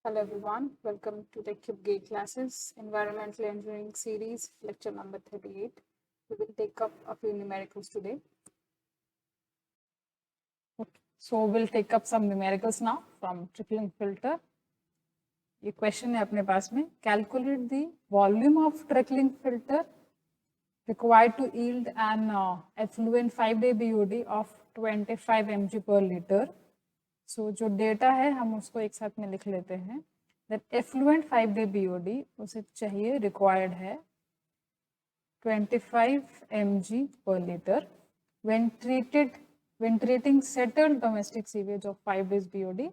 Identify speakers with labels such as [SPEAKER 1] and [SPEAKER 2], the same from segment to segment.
[SPEAKER 1] Hello everyone, welcome to TechCube Gate classes, Environmental Engineering series, lecture number 38. We will take up a few numericals today. Okay. So we'll take up some numericals now from trickling filter. ये question है अपने पास में, calculate the volume of trickling filter required to yield an effluent 5-day BOD of 25 mg per liter. So जो data है हम उसको एक साथ में लिख लेते हैं. That effluent 5-day BOD उसे चाहिए required है 25 mg per liter when treating settled domestic sewage of 5 days BOD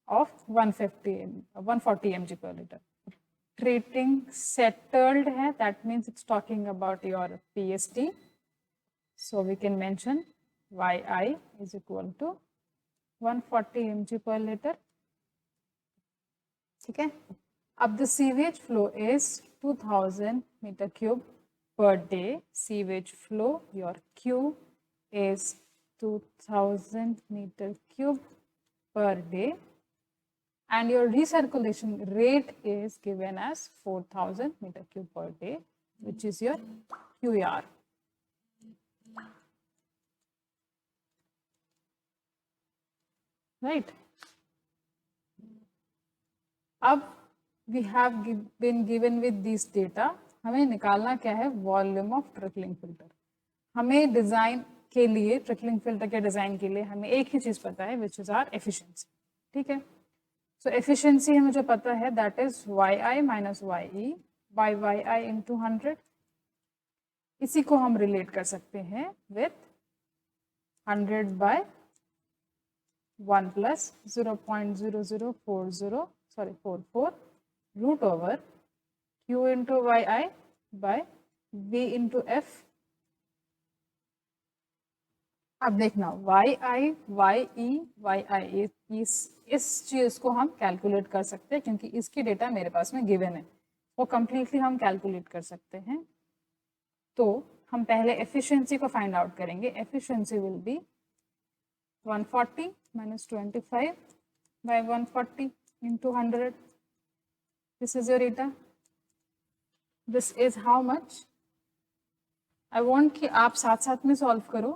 [SPEAKER 1] of 140 mg per liter. Treating settled है, that means it's talking about your PST. So we can mention YI is equal to 140 mg per liter. ठीक है. अब the sewage flow is 2000 meter cube per day. Sewage flow, your Q is 2000 meter cube per day, and your recirculation rate is given as 4000 meter cube per day, which is your QER. Right. अब we have been given with this data. हमें निकालना क्या है? Volume of trickling filter. हमें design के लिए, trickling filter के design के लिए हमें एक ही चीज पता है, विच इज आर एफिशिएंसी. ठीक है. सो एफिशिएंसी हमें जो पता है, that is YI minus YE by YI into 100. इसी को हम रिलेट कर सकते हैं with 100 by 1 plus 0.0044 root over Q into YI by V into F. अब देखना YI, YE, YI इस चीज को हम कैलकुलेट कर सकते हैं, क्योंकि इसकी डेटा मेरे पास में गिवन है, वो कंप्लीटली हम कैलकुलेट कर सकते हैं. तो हम पहले एफिशिएंसी को फाइंड आउट करेंगे. Efficiency will be 140 minus 25 by 140 into 100. This is your eta. This is how much? I want कि आप साथ साथ में सॉल्व करो.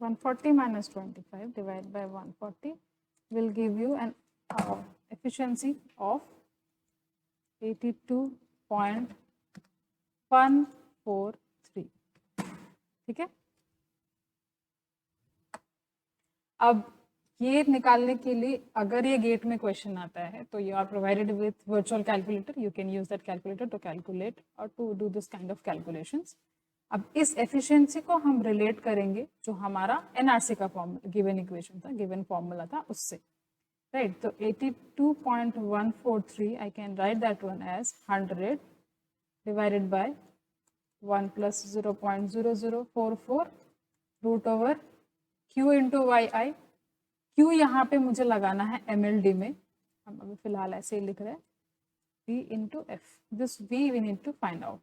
[SPEAKER 1] 140 minus 25 divided by 140 will give you an efficiency of 82.143. ठीक है. अब ये निकालने के लिए अगर ये गेट में क्वेश्चन आता है, तो you are provided with virtual calculator. You can use that calculator to calculate और to do this kind of calculations. अब इस एफिशिएंसी को हम रिलेट करेंगे जो हमारा एनआरसी का फॉर्मूला, गिवन इक्वेशन था, गिवन फॉर्मूला था, उससे. राइट. तो 82.143 I can write that one as 100 divided by 1 plus 0.0044 root over Q into YI. Q यहाँ पे मुझे लगाना है MLD में, हम अभी फिलहाल ऐसे ही लिख रहे हैं, V into F. This V we need to find out.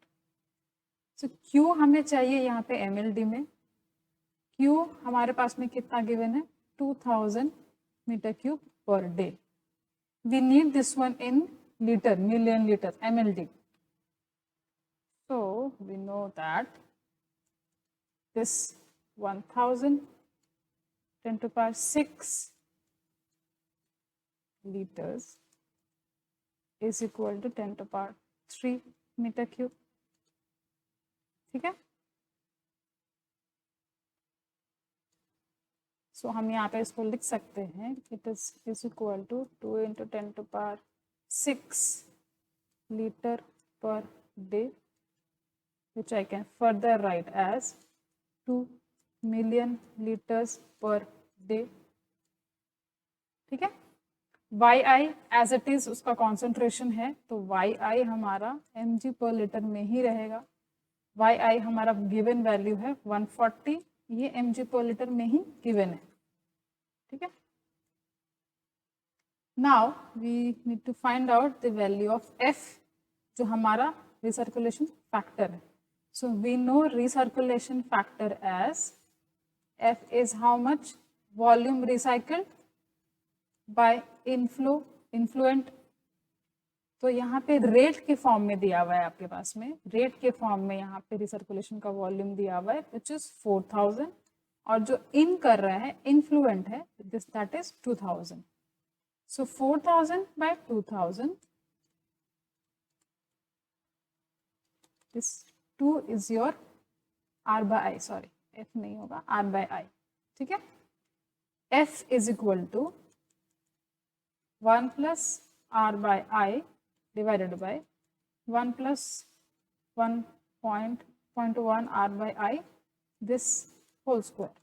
[SPEAKER 1] So Q हमें चाहिए यहाँ पे MLD में. Q हमारे पास में कितना गिवन है? 2000 metre cube per day. We need this one in litre, million litre, MLD. So we know that this 1000 10 to the power 6 liters is equal to 10 to the power 3 meter cube. ठीक है. सो हम यहाँ पे इसको लिख सकते हैं, it is equal to 2 into 10 to the power 6 liter per day, which I can further write as 2 million liters per day. ठीक है. YI एज इट इज उसका कॉन्सेंट्रेशन है, तो YI हमारा mg पर लीटर में ही रहेगा. YI हमारा गिवन वैल्यू है 140, ये mg पर लीटर में ही गिवन है. ठीक है. Now we need to find out the value of F, जो हमारा रिसर्कुलेशन फैक्टर है. So we know recirculation factor as F is how much? Volume recycled by influent, तो यहाँ पे रेट के फॉर्म में दिया हुआ है आपके पास में, रेट के फॉर्म में यहाँ पे रिसर्कुलेशन का वॉल्यूम दिया हुआ है विच इज 4000, और जो इन कर रहा है इन्फ्लुएंट है this that is 2000. So 4000 by 2000, this 2 is your R by I, sorry F नहीं होगा, R by I. ठीक है, F is equal to 1 plus R by I divided by 1 plus 1.1 R by I, this whole square.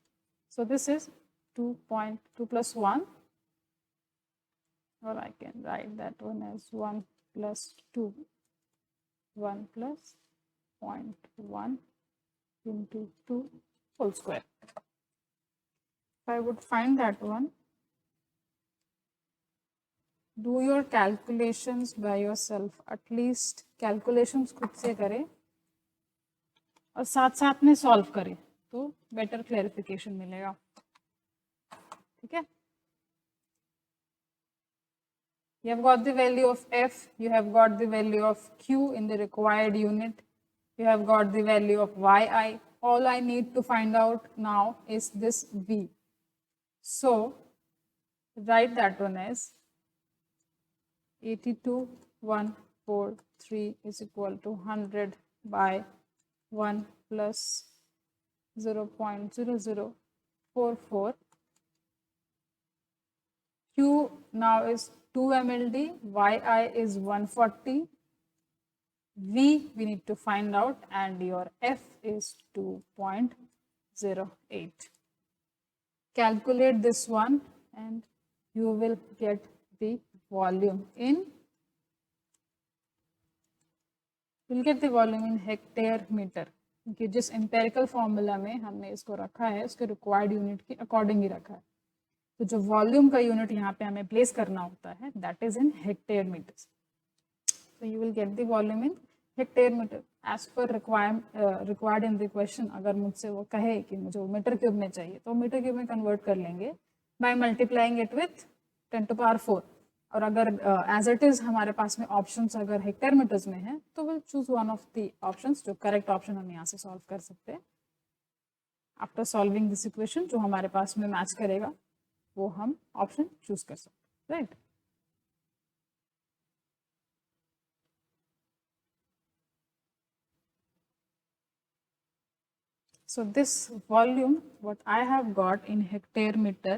[SPEAKER 1] So this is 2.2 plus 1, or I can write that one as 1 plus 2, 1 plus 0.1 into 2 whole square. If I would find that one, do your calculations by yourself, at least calculations खुद से करें और साथ साथ में solve करें तो better clarification मिलेगा. ठीक है, you have got the value of F, you have got the value of Q in the required unit, you have got the value of Yi. All I need to find out now is this V. So write that one as 82,143 is equal to 100 by 1 plus 0.0044. Q now is 2 mld, Yi is 140, V we need to find out, and your F is 2.08. Calculate this one and you will get the volume in, you'll get the volume in hectare metre, क्योंकि जिस empirical formula में हमने इसको रखा है उसके required unit के according ही रखा है. तो जो वॉल्यूम का यूनिट यहाँ पे हमें प्लेस करना होता है that is in hectare metres. So you will get the volume in hectare metre as per required in the question. अगर मुझसे वो कहे कि मुझे मीटर क्यूब में चाहिए तो मीटर क्यूब में कन्वर्ट कर लेंगे by multiplying it with 10 to power 4. और अगर एज इट इज हमारे पास में ऑप्शंस अगर हेक्टेयर मीटर्स में है तो will choose one of the options जो करेक्ट ऑप्शन हम यहाँ से सॉल्व कर सकते हैं. आफ्टर सॉल्विंग दिस इक्वेशन जो हमारे पास में मैच करेगा वो हम ऑप्शन चूज कर सकते हैं, right. So this volume, what I have got in hectare meter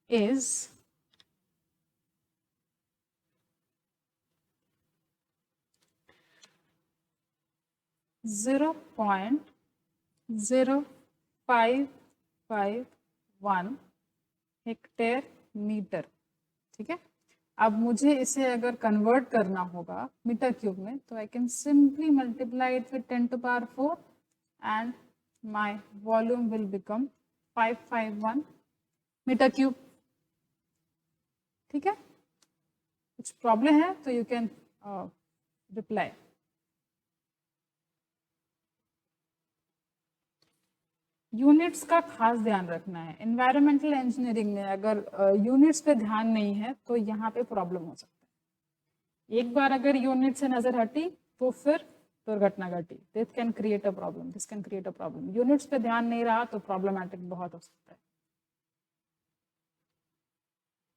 [SPEAKER 1] is 0.0551 hectare metre. ठीक है, अब मुझे इसे अगर कन्वर्ट करना होगा मीटर क्यूब में तो I can simply multiply it with 10 to power 4 and my volume will become 551 metre cube. ठीक है, कुछ प्रॉब्लम है तो यू कैन रिप्लाई. यूनिट्स का खास ध्यान रखना है. एनवायरमेंटल इंजीनियरिंग में अगर यूनिट्स पे ध्यान नहीं है तो यहाँ पे प्रॉब्लम हो सकता है. एक बार अगर यूनिट से नजर हटी तो फिर दुर्घटना घटी. This can create a problem, this can create a problem. Units पे ध्यान नहीं रहा तो प्रॉब्लमैटिक बहुत हो सकता है.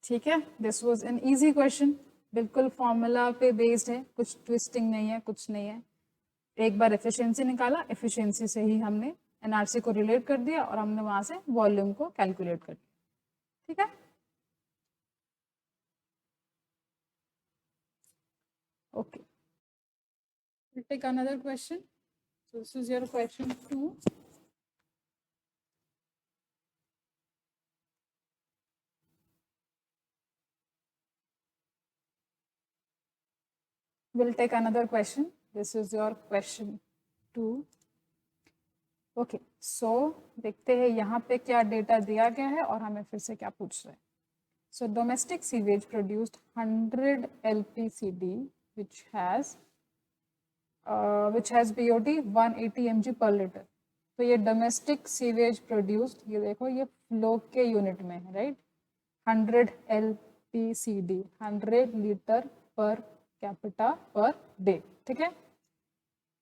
[SPEAKER 1] ठीक है, this was an easy question, बिल्कुल फॉर्मूला पे बेस्ड है, कुछ ट्विस्टिंग नहीं है, कुछ नहीं है. एक बार एफिशिएंसी निकाला, एफिशिएंसी से ही हमने एनआरसी को रिलेट कर दिया और हमने वहां से वॉल्यूम को कैलकुलेट कर दिया. ठीक है, okay. we'll take another question. So this is your question 2. We'll take another question. This is your question 2. Okay, सो देखते हैं यहाँ पे क्या डेटा दिया गया है और हमें फिर से क्या पूछ रहे हैं. So domestic sewage produced 100 LPCD which has BOD 180 mg per liter. तो ये डोमेस्टिक सीवेज प्रोड्यूस्ड, ये देखो ये फ्लो के यूनिट में है, right, 100 LPCD, 100 litre per capita पर डे, ठीक है।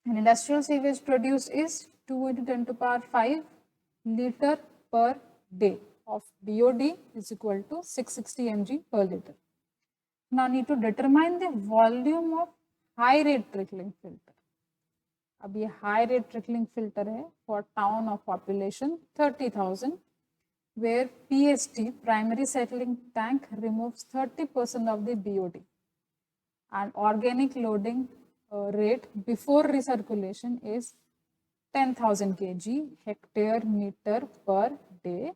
[SPEAKER 1] And industrial sewage produced is 2 into 10 to power 5 liter per day of BOD is equal to 660 mg per liter. Now need to determine the volume of high rate trickling filter. अब ये high rate trickling filter है for town of population 30,000 where PST primary settling tank removes 30% of the BOD and organic loading rate before recirculation is 10,000 kg hectare meter per day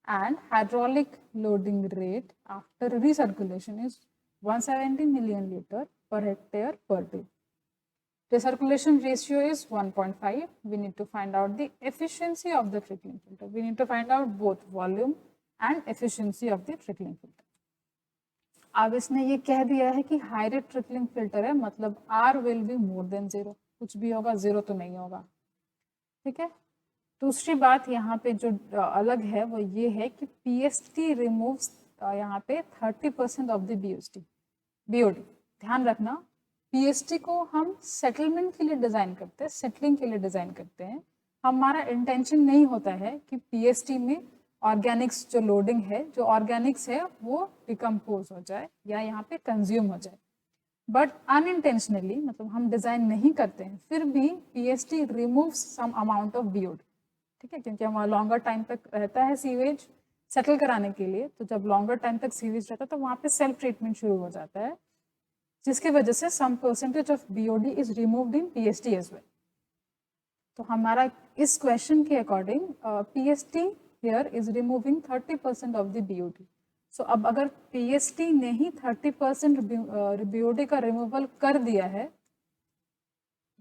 [SPEAKER 1] and hydraulic loading rate after recirculation is 170 million liter per hectare per day. Recirculation ratio is 1.5. We need to find out the efficiency of the trickling filter. We need to find out both volume and efficiency of the trickling filter. अब इसने ये कह दिया है कि high rate trickling filter है, मतलब R will be more than 0, कुछ भी होगा 0 तो नहीं होगा, ठीक है। दूसरी बात यहाँ पे जो अलग है वो ये है कि PST रिमूव्स यहाँ पे 30% ऑफ द BOD। ध्यान रखना, PST को हम सेटलमेंट के लिए डिजाइन करते हैं, सेटलिंग के लिए डिजाइन करते हैं। हमारा इंटेंशन नहीं होता है कि PST में ऑर्गेनिक्स जो लोडिंग है, जो ऑर्गेनिक्स है वो डिकम्पोज हो जाए या यहाँ पे कंज्यूम हो जाए, बट अनइंटेंशनली, मतलब हम डिजाइन नहीं करते हैं, फिर भी PST removes some amount of BOD, ठीक है, क्योंकि हमारा लॉन्गर टाइम तक रहता है सीवेज सेटल कराने के लिए। तो जब लॉन्गर टाइम तक सीवेज रहता है तो वहाँ पे सेल्फ ट्रीटमेंट शुरू हो जाता है, जिसकी वजह से some percentage of BOD is removed in PST as well. तो हमारा इस क्वेश्चन के according PST here is removing 30% of the BOD. So अब अगर PST ने ही 30% BOD का रिमूवल कर दिया है,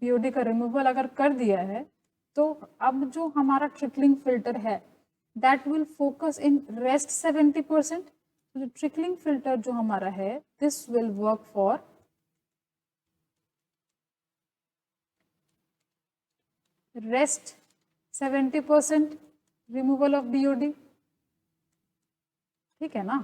[SPEAKER 1] BOD का रिमूवल अगर कर दिया है, तो अब जो हमारा ट्रिकलिंग फिल्टर है that will focus in rest 70%. तो जो ट्रिकलिंग फिल्टर जो हमारा है, this will work for rest 70% removal of BOD, ठीक है ना।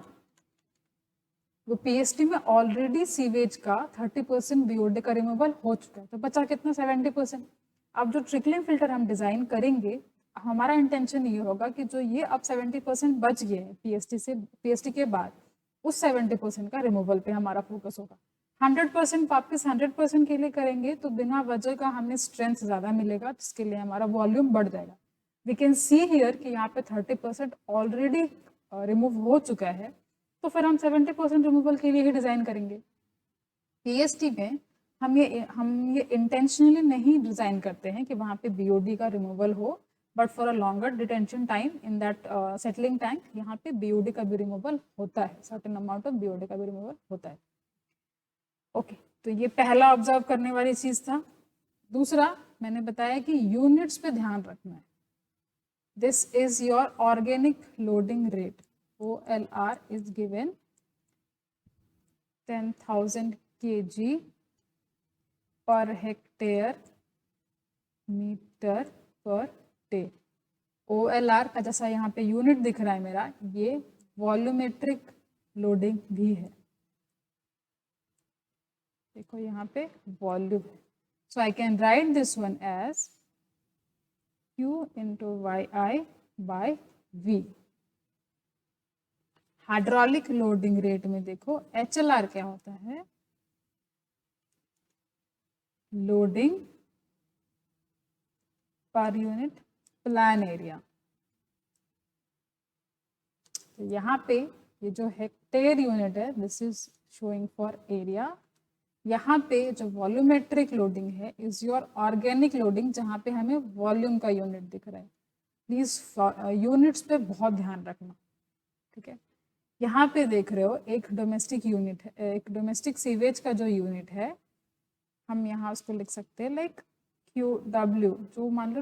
[SPEAKER 1] वो PST में ऑलरेडी सीवेज का 30% BOD का रिमूवल हो चुका है, तो बचा कितना 70%। अब जो ट्रिकलिंग फिल्टर हम डिजाइन करेंगे, हमारा इंटेंशन ये होगा कि जो ये अब 70% बच गए हैं PST के बाद, उस 70% का रिमूवल पे हमारा फोकस होगा। 100% वापस 100% के लिए करेंगे तो बिना वजह का हमें स्ट्रेंथ ज्यादा मिलेगा, जिसके लिए हमारा वॉल्यूम बढ़ जाएगा। वी कैन सी हियर कि यहाँ पे 30% ऑलरेडी रिमूव हो चुका है, तो फिर हम 70% रिमूवल के लिए ही डिजाइन करेंगे। PST में हम ये इंटेंशनली नहीं डिजाइन करते हैं कि वहाँ पे BOD का रिमूवल हो, but for a longer detention time in that settling tank यहाँ पे BOD का भी रिमूवल होता है, सर्टेन अमाउंट ऑफ BOD का भी रिमूवल होता है। ओके, तो ये पहला ऑब्जर्व करने वाली चीज था। दूसरा मैंने बताया कि यूनिट्स पे ध्यान रखना है। This is your organic loading rate. OLR is given 10,000 kg per hectare meter per day. OLR का जैसा यहाँ पे यूनिट दिख रहा है मेरा, ये वॉल्यूमेट्रिक लोडिंग भी है। देखो यहाँ पे volume, so I can write this one as Q into YI by V। Hydraulic loading rate में देखो HLR क्या होता है, loading per unit plan area. तो यहाँ पे ये जो हेक्टेयर यूनिट है, this is showing for area. यहाँ पे जो वॉल्यूमेट्रिक लोडिंग है इज योर ऑर्गेनिक लोडिंग, जहाँ पे हमें वॉल्यूम का यूनिट दिख रहा है। प्लीज यूनिट्स पे बहुत ध्यान रखना, ठीक है। यहाँ पे देख रहे हो एक डोमेस्टिक यूनिट है, एक डोमेस्टिक सीवेज का जो यूनिट है, हम यहाँ उसको लिख सकते हैं लाइक QW, जो मान लो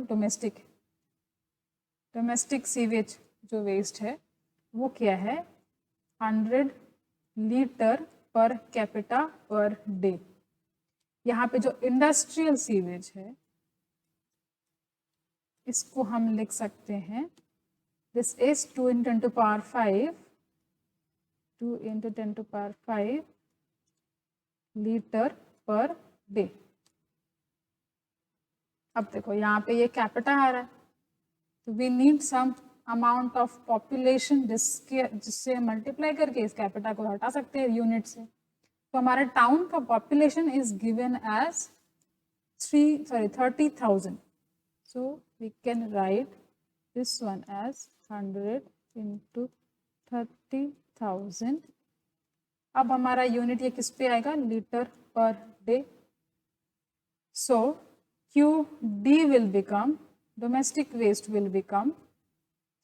[SPEAKER 1] डोमेस्टिक सीवेज जो वेस्ट है वो क्या है, 100 litre per capita per day. यहाँ पे जो इंडस्ट्रियल सीवेज है इसको हम लिख सकते हैं, this is 2 × 10⁵, 2 × 10⁵ litre per day. अब देखो यहाँ पे ये कैपिटा आ रहा है, तो we need some amount of population जिससे मल्टीप्लाई करके इस कैपिटा को हटा सकते हैं यूनिट से। तो हमारे टाउन का population is given as 30,000, so we can write this one as 100 × 30,000। अब हमारा यूनिट ये किस पे आएगा, लीटर पर day. So QD will become, domestic waste will become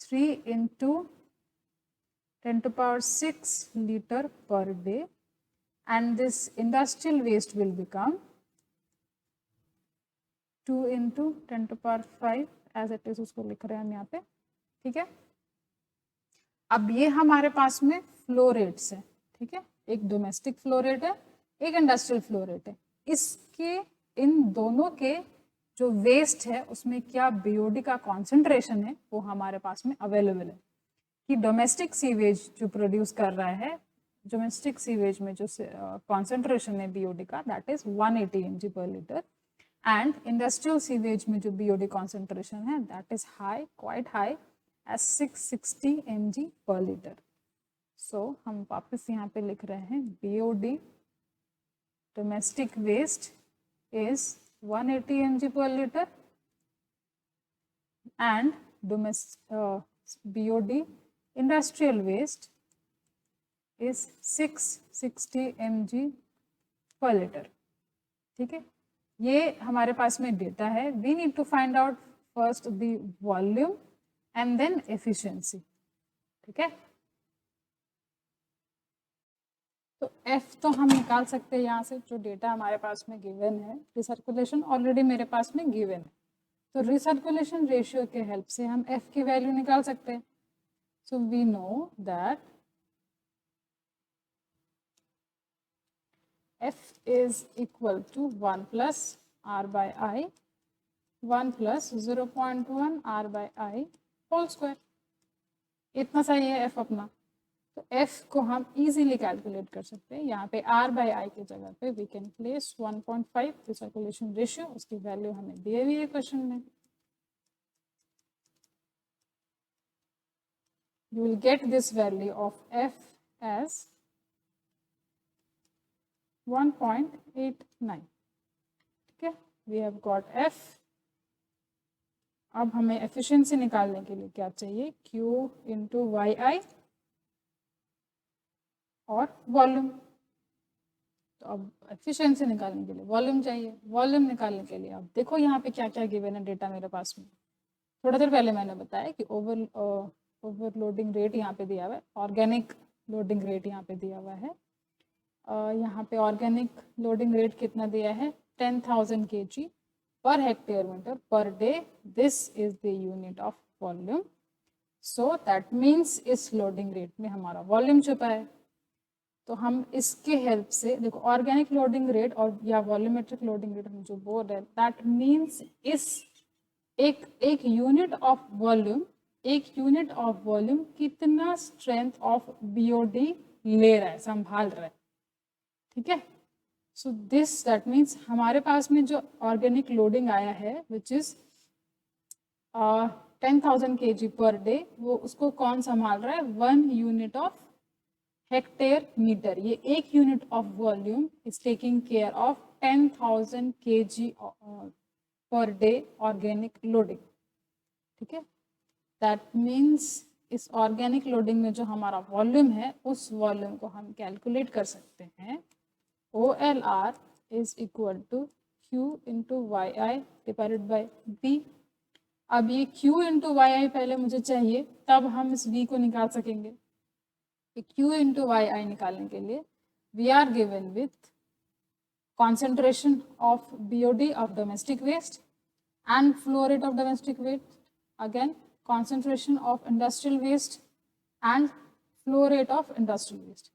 [SPEAKER 1] 3 × 10⁶ liter per day, and this industrial waste will become 2 × 10⁵ as it is, उसको लिख रहे हैं हम यहाँ पे, ठीक है। अब ये हमारे पास में फ्लो रेट्स है, ठीक है, एक डोमेस्टिक फ्लो रेट है, एक इंडस्ट्रियल फ्लो रेट है। इसके इन दोनों के जो वेस्ट है उसमें क्या बीओडी का कॉन्सेंट्रेशन है वो हमारे पास में अवेलेबल है, कि डोमेस्टिक सीवेज जो प्रोड्यूस कर रहा है, डोमेस्टिक सीवेज में जो कॉन्सेंट्रेशन है बीओडी का, that is 180 mg per liter, and industrial sewage में जो बीओडी कॉन्सेंट्रेशन है that is high, quite high, as 660 mg per liter। So हम वापस यहाँ पे लिख रहे हैं BOD domestic waste is 180 mg per liter and BOD industrial waste is 660 mg per liter, ठीक है। ये हमारे पास में डेटा है। We need to find out first the volume and then efficiency, ठीक है। तो F तो हम निकाल सकते हैं यहाँ से, जो डेटा हमारे पास में गिवन है। रिसर्कुलेशन ऑलरेडी मेरे पास में गिवन है, तो रिसर्कुलेशन रेशियो के हेल्प से हम F की वैल्यू निकाल सकते हैं। So we know that F is equal to 1 plus R by I, 1 plus 0.1 R by I whole square. इतना सही है F अपना। तो F को हम इजीली कैलकुलेट कर सकते हैं। यहाँ पे R by I की जगह पे we can place 1.5 recirculation ratio, उसकी वैल्यू हमें दी हुई है क्वेश्चन में। You will get this value of F as 1.89, ठीक है। We have got F। अब हमें एफिशिएंसी निकालने के लिए क्या चाहिए, Q into YI और वॉल्यूम। तो अब एफिशिएंसी निकालने के लिए वॉल्यूम चाहिए। वॉल्यूम निकालने के लिए अब देखो यहाँ पे क्या क्या गिवन है डेटा मेरे पास में। थोड़ा देर पहले मैंने बताया कि ओवरलोडिंग रेट यहाँ पे दिया हुआ है, ऑर्गेनिक लोडिंग रेट यहाँ पे दिया हुआ है। यहाँ पे ऑर्गेनिक लोडिंग रेट कितना दिया है, 10,000 kg per hectare metre per day. This is the unit of volume. So that means इस लोडिंग रेट में हमारा वॉल्यूम छुपा है। तो हम इसके हेल्प से देखो, ऑर्गेनिक लोडिंग रेट और या वॉल्यूमेट्रिक लोडिंग रेट हम जो बोल रहे हैं, दैट मीन्स इस एक यूनिट ऑफ वॉल्यूम, एक यूनिट ऑफ वॉल्यूम कितना स्ट्रेंथ ऑफ बीओडी ले रहा है, संभाल रहा है, ठीक है। सो दिस दैट मीन्स हमारे पास में जो ऑर्गेनिक लोडिंग आया है which is 10,000 kg per day, वो उसको कौन संभाल रहा है, 1 यूनिट ऑफ हेक्टेयर मीटर। ये एक unit of volume is taking care of 10,000 kg per day organic loading, ठीक है। दैट मीन्स इस ऑर्गेनिक लोडिंग में जो हमारा वॉल्यूम है उस वॉल्यूम को हम कैलकुलेट कर सकते हैं। OLR is equal to Q into YI divided by B। अब ये Q इंटू YI पहले मुझे चाहिए, तब हम इस V को निकाल सकेंगे। Q इंटू YI निकालने के लिए we are given with concentration of BOD of domestic waste and flow rate of domestic waste, again concentration of industrial waste and flow rate of industrial waste।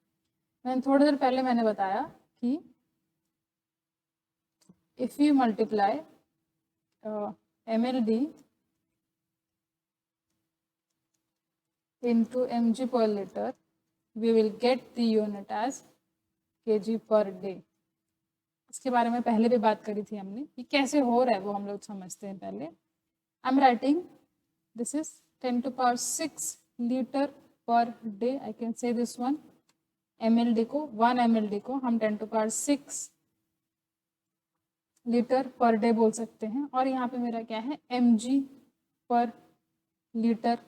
[SPEAKER 1] मैंने थोड़ी देर पहले मैंने बताया कि if we multiply MLD into mg per liter, we will get the unit as kg per day. इसके बारे में पहले भी बात करी थी हमने, ये कैसे हो रहा है वो हम लोग समझते हैं पहले. I am writing this is 10 to power 6 litre per day. I can say this one mld को 1 mld को हम 10 to power 6 litre per day बोल सकते हैं. और यहाँ पे मेरा क्या है mg पर लीटर,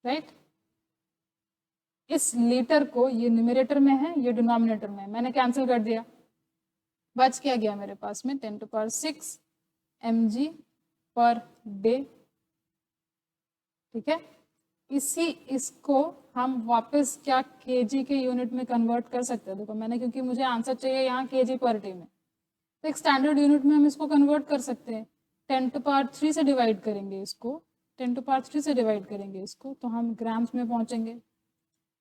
[SPEAKER 1] राइट. इस लीटर को ये न्यूमरेटर में है, ये डिनोमिनेटर में है, मैंने कैंसिल कर दिया, बच क्या गया मेरे पास में 10 to power 6 mg पर डे. ठीक है, इसको हम वापस क्या kg के यूनिट में कन्वर्ट कर सकते हैं. देखो मैंने, क्योंकि मुझे आंसर चाहिए यहाँ kg पर डे में, तो एक स्टैंडर्ड यूनिट में हम इसको कन्वर्ट कर सकते हैं. 10 to power 3 से डिवाइड करेंगे इसको, 10 to power 3 से डिवाइड करेंगे इसको, तो हम ग्राम्स में पहुंचेंगे,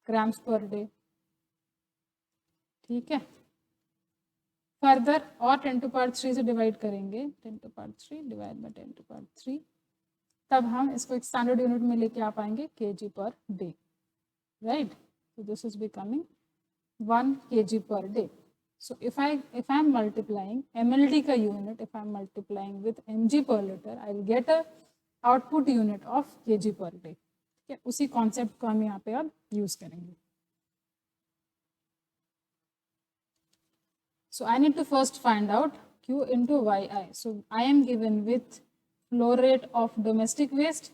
[SPEAKER 1] ग्राम्स पर डे. ठीक है, फर्दर और 10 to power 3 से डिवाइड करेंगे, 10 to power 3 divide by 10 to power 3, तब हम इसको एक स्टैंडर्ड यूनिट में लेके आ पाएंगे kg per day, right. So this is becoming 1 kg per day. So if I am multiplying mld का unit, if I am multiplying with mg per liter, I will get a output unit of kg per day. ठीक है, उसी concept को हम यहाँ पे अब use करेंगे. So I need to first find out q into yi. So I am given with flow rate of domestic waste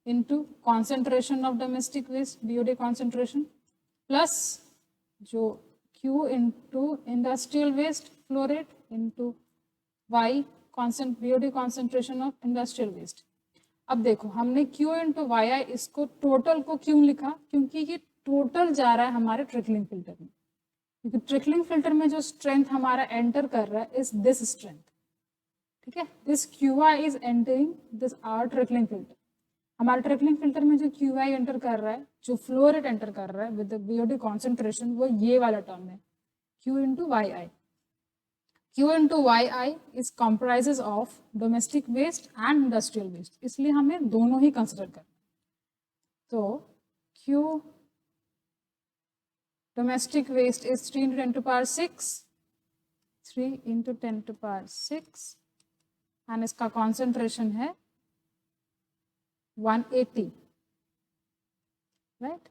[SPEAKER 1] into concentration of domestic waste, BOD concentration, plus जो q into industrial waste flow rate into y BOD concentration of industrial waste. अब देखो हमने q into yi, इसको total को क्यों लिखा, क्योंकि ये टोटल जा रहा है हमारे ट्रिकलिंग फिल्टर में, क्योंकि ट्रिकलिंग फिल्टर में जो स्ट्रेंथ हमारा एंटर कर रहा है इज दिस स्ट्रेंथ. ठीक है, this qi is entering this our trickling filter. हमारे ट्रिकलिंग फिल्टर में जो qi एंटर कर रहा है, जो फ्लो रेट एंटर कर रहा है विद द BOD कॉन्सेंट्रेशन, वो ये वाला टर्म है q into yi. q into yi is comprises of domestic waste and industrial waste, इसलिए हमें दोनों ही कंसिडर करना है. तो q domestic waste is 3 into 10 to power 6, 3 into 10 to power 6, and इसका concentration है 180, right.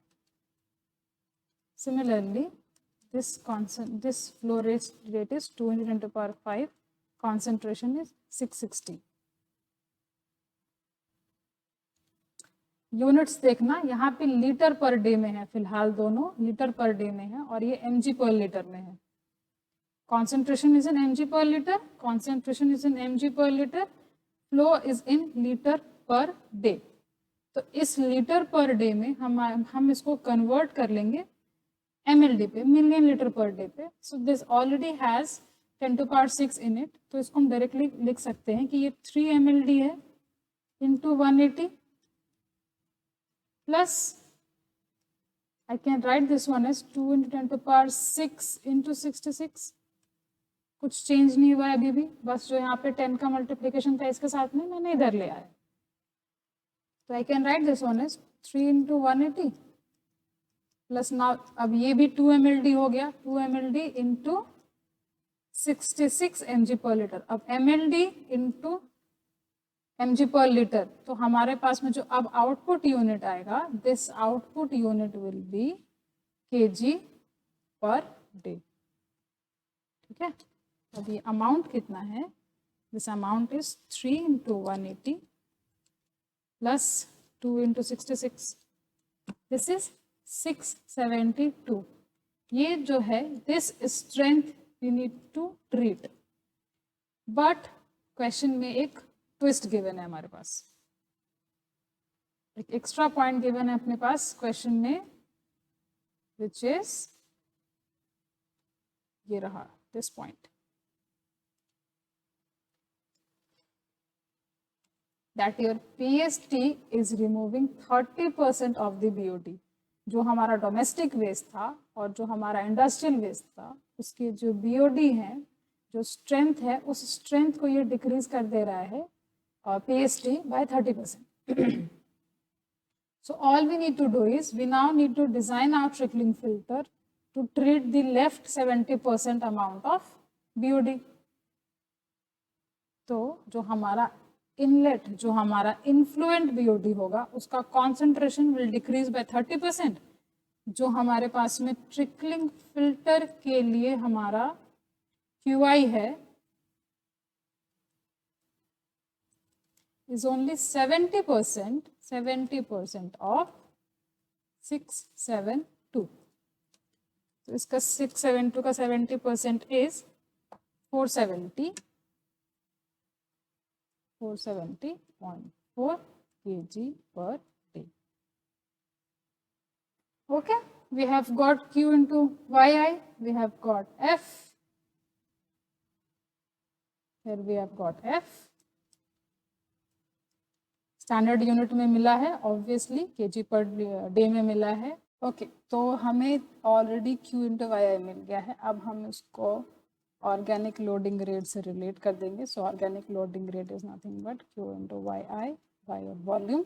[SPEAKER 1] Similarly, this flow rate is 2 into 10 to power 5, concentration is 660. Units देखना, यहाँ पे लीटर पर डे में है, फिलहाल दोनों लीटर पर डे में है, और ये mg पर लीटर में है. concentration is in mg per liter, concentration is in mg per liter, flow is in litre पर डे. तो इस लीटर पर डे में हम इसको कन्वर्ट कर लेंगे mld पे, मिलियन लीटर पर डे पे. So this already has 10 to power 6 in it, तो इसको हम डायरेक्टली लिख सकते हैं कि ये 3 mld है into 180, plus I can write this one as 2 into 10 to power 6 into 66. कुछ चेंज नहीं हुआ है अभी भी, बस जो यहाँ पे 10 का मल्टीप्लीकेशन था इसके साथ में मैंने इधर ले आया. तो I can write this one as 3 into 180 plus now अब ये भी 2 mld हो गया, 2 mld into 66 mg per liter. अब mld into mg per liter, तो हमारे पास में जो अब आउटपुट यूनिट आएगा, this output unit will be kg per day. ठीक है, अब ये अमाउंट कितना है, this amount is 3 into 180 plus 2 into 66, this is 672. ये जो है this strength we need to treat, but question में एक ट्विस्ट गिवन है हमारे पास, एक एक्स्ट्रा पॉइंट गिवन है अपने पास क्वेश्चन में, विच इज ये रहा this point, that your PST is removing 30% of the BOD. जो हमारा डोमेस्टिक वेस्ट था और जो हमारा इंडस्ट्रियल वेस्ट था, उसके जो BOD है, जो स्ट्रेंथ है, उस स्ट्रेंथ को ये डिक्रीज कर दे रहा है PST by 30%. So all we need to do is we now need to design our trickling filter to treat the left 70% amount of BOD. तो जो हमारा इनलेट, जो हमारा इन्फ्लुएंट BOD होगा, उसका कॉन्सेंट्रेशन विल डिक्रीज बाय 30%. जो हमारे पास में ट्रिकलिंग फिल्टर के लिए हमारा QI है is only 70% of 672. तो इसका 672 का 70% is 470.4 kg per day. Okay, we have got Q into YI, we have got F, here we have got F. Standard unit में मिला है, ऑब्वियसली kg पर डे में मिला है. ओके, तो हमें ऑलरेडी Q इंटू YI मिल गया है. अब हम इसको ऑर्गेनिक लोडिंग रेट से रिलेट कर देंगे. So organic loading rate is nothing but Q into YI by volume.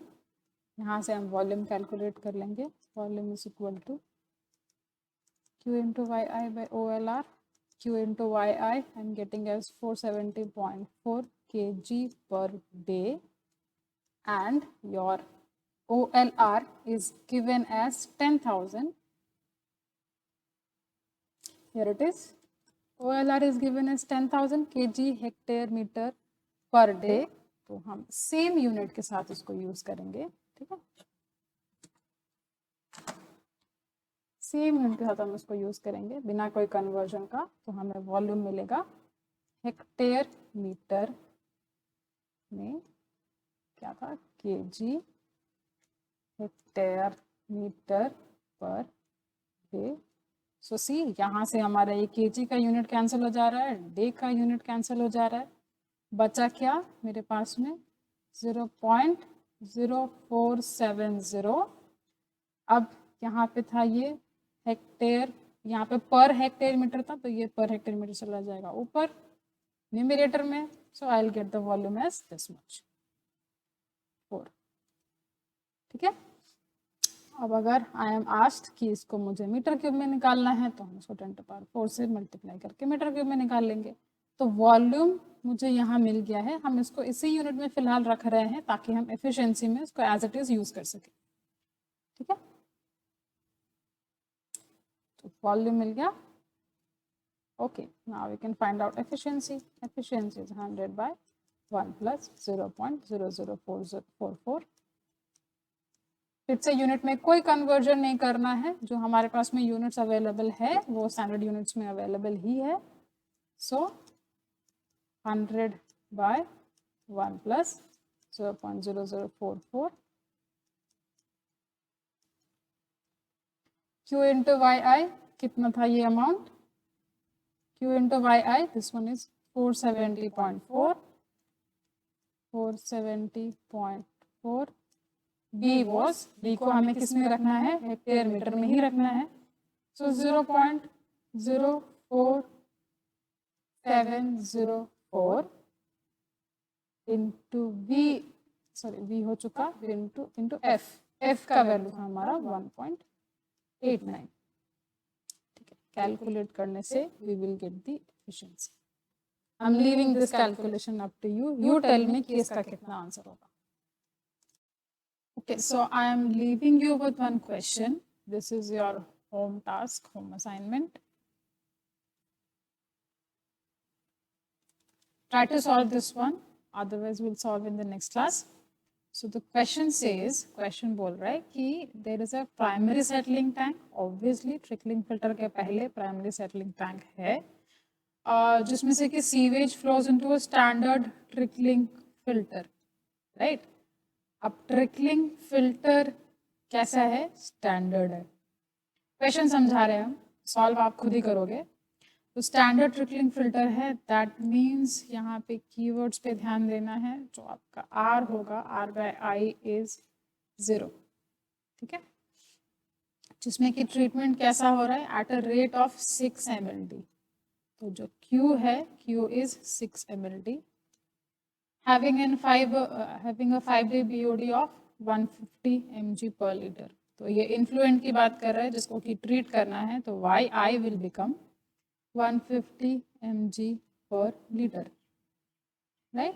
[SPEAKER 1] यहाँ से हम वॉल्यूम कैलकुलेट कर लेंगे. Volume is equal to Q into YI by OLR. Q into YI I am getting as 470.4 kg per day. And your OLR is given as 10,000. Here it is. OLR is given as 10,000 kg hectare metre per day. तो हम same unit के साथ इसको use करेंगे. ठीक है, same unit के साथ हम इसको यूज करेंगे बिना कोई कन्वर्जन का. तो हमें वॉल्यूम मिलेगा हेक्टेयर मीटर में क्या था, kg hectare metre per day. So see, यहाँ से हमारा ये kg का यूनिट कैंसिल हो जा रहा है, डे का यूनिट कैंसिल हो जा रहा है. बचा क्या मेरे पास में, 0.0470. अब यहाँ पे था ये हेक्टेयर, यहाँ पे पर हेक्टेयर मीटर था, तो ये पर हेक्टेयर मीटर चला जाएगा ऊपर न्यूमरेटर में. So I will get the volume as this much, 4. ठीक है. अब अगर आई एम आस्क्ड कि इसको मुझे मीटर क्यूब में निकालना है, तो हम इसको 10 to the power 4 से मल्टीप्लाई करके मीटर क्यूब में निकाल लेंगे. तो वॉल्यूम मुझे यहाँ मिल गया है. हम इसको इसी यूनिट में फिलहाल रख रहे हैं ताकि हम एफिशिएंसी में इसको एज इट इज यूज कर सके. ठीक है, तो वॉल्यूम मिल गया. Okay, now we can find out efficiency. Efficiency is 100 by 1 plus 0.00444. फिर से यूनिट में कोई कन्वर्जन नहीं करना है. जो हमारे पास में यूनिट्स अवेलेबल है वो स्टैंडर्ड यूनिट्स में अवेलेबल ही है. So 100 by 1 plus 0.0044. Q into YI कितना था ये amount, Q into YI this one is 470.4. 470.4. B was, B को हमें किस में रखना है, हेक्टेयर मीटर में ही रखना है. सो 0.04704 इंटू V, सॉरी V हो चुका, इंटू F. F का वैल्यू था हमारा 1.89. ठीक है, कैलकुलेट करने से we will get the efficiency. I'm leaving this calculation up to you. You tell me कि इसका कितना आंसर होगा. Okay, so I am leaving you with one question. This is your home task, home assignment. Try to solve this one, otherwise we'll solve in the next class. So the question says, question बोल रहा है कि there is a primary settling tank. Obviously trickling filter के पहले primary settling tank है, जिसमें से कि sewage flows into a standard trickling filter, right? अब ट्रिकलिंग फिल्टर कैसा है, स्टैंडर्ड है. क्वेश्चन समझा रहे हैं हम, सॉल्व आप खुद ही करोगे. तो स्टैंडर्ड ट्रिकलिंग फिल्टर है, दैट मीन्स यहाँ पे कीवर्ड्स पे ध्यान देना है. जो आपका R होगा, R/I इज 0. ठीक है, जिसमें कि ट्रीटमेंट कैसा हो रहा है, at a rate of 6 mld. तो जो Q है, Q is 6 mld. Having a 5-day BOD of 150 mg per liter. तो ये इन्फ्लुएंट की बात कर रहा है जिसको कि ट्रीट करना है, तो yi will become 150 mg per liter, right?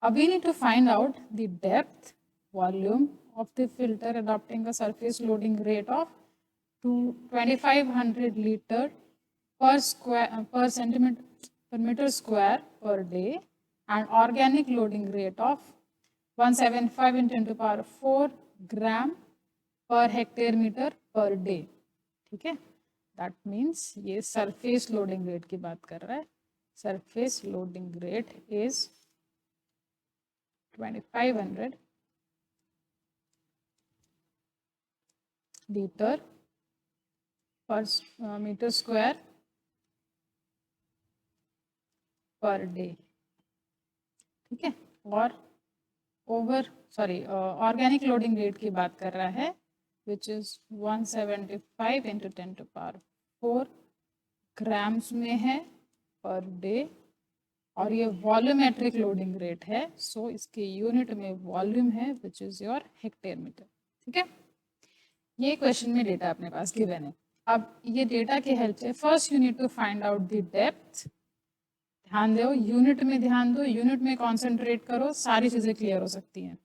[SPEAKER 1] We need to find out the depth, volume of the filter adopting a surface loading rate of 2500 liter per centimeter per meter square per day and organic loading rate of 175 into 10 to the power 4 gram per hectare meter per day. ठीक है, that means ये surface loading rate की बात कर रहा है. Surface loading rate is 2500 litre पर metre square पर डे. ठीक है, और ऑर्गेनिक लोडिंग रेट की बात कर रहा है which is 175 into 10 to the power 4 grams में है पर डे, और ये वॉल्यूमेट्रिक लोडिंग रेट है, सो इसके यूनिट में वॉल्यूम है which is your hectare metre. ठीक है, ये क्वेश्चन में डेटा अपने पास गिवन है. अब ये डेटा के हेल्प से first you need to find out the depth. ध्यान दो, यूनिट में ध्यान दो, यूनिट में कॉन्सेंट्रेट करो, सारी चीजें क्लियर हो सकती हैं.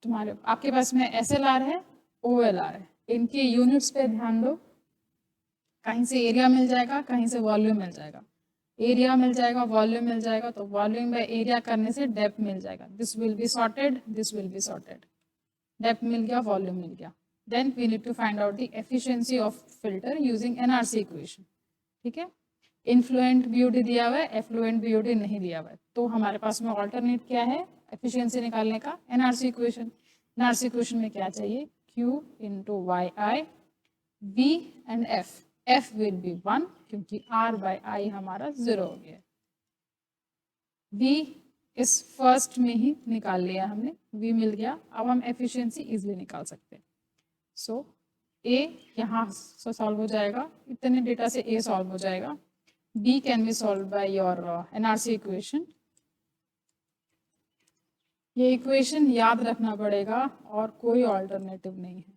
[SPEAKER 1] तुम्हारे आपके पास में SLR है, OLR है, इनके यूनिट्स पे ध्यान दो. कहीं से एरिया मिल जाएगा, कहीं से वॉल्यूम मिल जाएगा. एरिया मिल जाएगा, वॉल्यूम मिल जाएगा, तो वॉल्यूम बाय एरिया करने से डेप्थ मिल जाएगा. This will be sorted, this will be sorted. Depth मिल गया, वॉल्यूम मिल गया. Then we need to find out the efficiency of filter using NRC equation. ठीक है, इन्फ्लुएंट BOD दिया हुआ है, एफ्लुएंट BOD नहीं दिया हुआ है, तो हमारे पास में ऑल्टरनेट क्या है एफिशिएंसी निकालने का? NRC equation. NRC इक्वेशन में क्या चाहिए? Q into yi, V and F. F will be 1 क्योंकि R by I हमारा 0 हो गया. V इस फर्स्ट में ही निकाल लिया हमने, V मिल गया. अब हम एफिशिएंसी इजिली निकाल सकते हैं. सो A यहाँ से सॉल्व हो जाएगा, इतने डेटा से A सॉल्व हो जाएगा. B can be solved by your NRC equation. ये इक्वेशन याद रखना पड़ेगा और कोई ऑल्टरनेटिव नहीं है.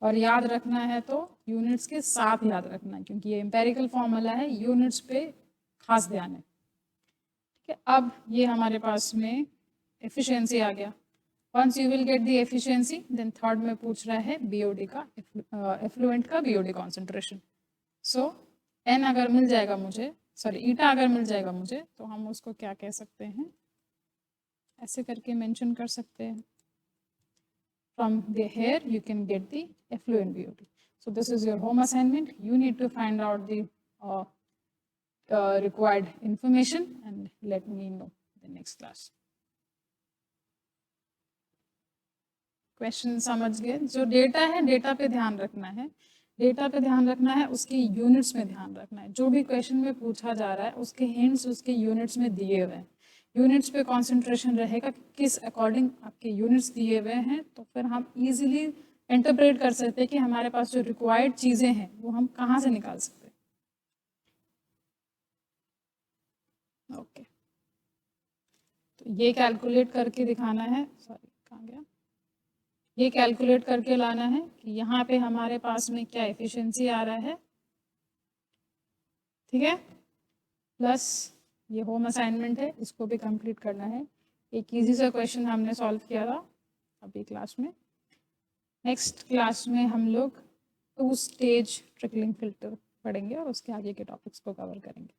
[SPEAKER 1] और याद रखना है तो यूनिट्स के साथ याद रखना है क्योंकि ये एम्पेरिकल फॉर्मूला है, यूनिट्स पे खास ध्यान है. ठीक है, अब ये हमारे पास में एफिशिएंसी आ गया. Once you will get the efficiency, then third में पूछ रहा है BOD का, एफ्लुएंट का BOD कॉन्सेंट्रेशन. सो N अगर मिल जाएगा मुझे, ईटा अगर मिल जाएगा मुझे, तो हम उसको क्या कह सकते हैं, ऐसे करके मेंशन कर सकते हैं. From here you can get the effluent BOD. So this is your home assignment. You need to find out the required information and let me know in the next class. Question समझ गए? जो data है, data पे ध्यान रखना है, data पे ध्यान रखना है, उसके यूनिट्स में ध्यान रखना है. जो भी क्वेश्चन में पूछा जा रहा है उसके हिंट्स उसके यूनिट्स में दिए हुए हैं. यूनिट्स पे कंसंट्रेशन रहेगा, किस अकॉर्डिंग आपके यूनिट्स दिए हुए हैं, तो फिर हम इजीली इंटरप्रेट कर सकते हैं कि हमारे पास जो रिक्वायर्ड चीज़ें हैं वो हम कहाँ से निकाल सकते हैं. ओके, तो ये कैलकुलेट करके दिखाना है, कहाँ गया, ये कैलकुलेट करके लाना है कि यहाँ पे हमारे पास में क्या एफिशिएंसी आ रहा है. ठीक है, प्लस ये होम असाइनमेंट है, इसको भी कंप्लीट करना है. एक इजी सा क्वेश्चन हमने सॉल्व किया था अभी क्लास में. नेक्स्ट क्लास में हम लोग 2 स्टेज ट्रिकलिंग फिल्टर पढ़ेंगे और उसके आगे के टॉपिक्स को कवर करेंगे.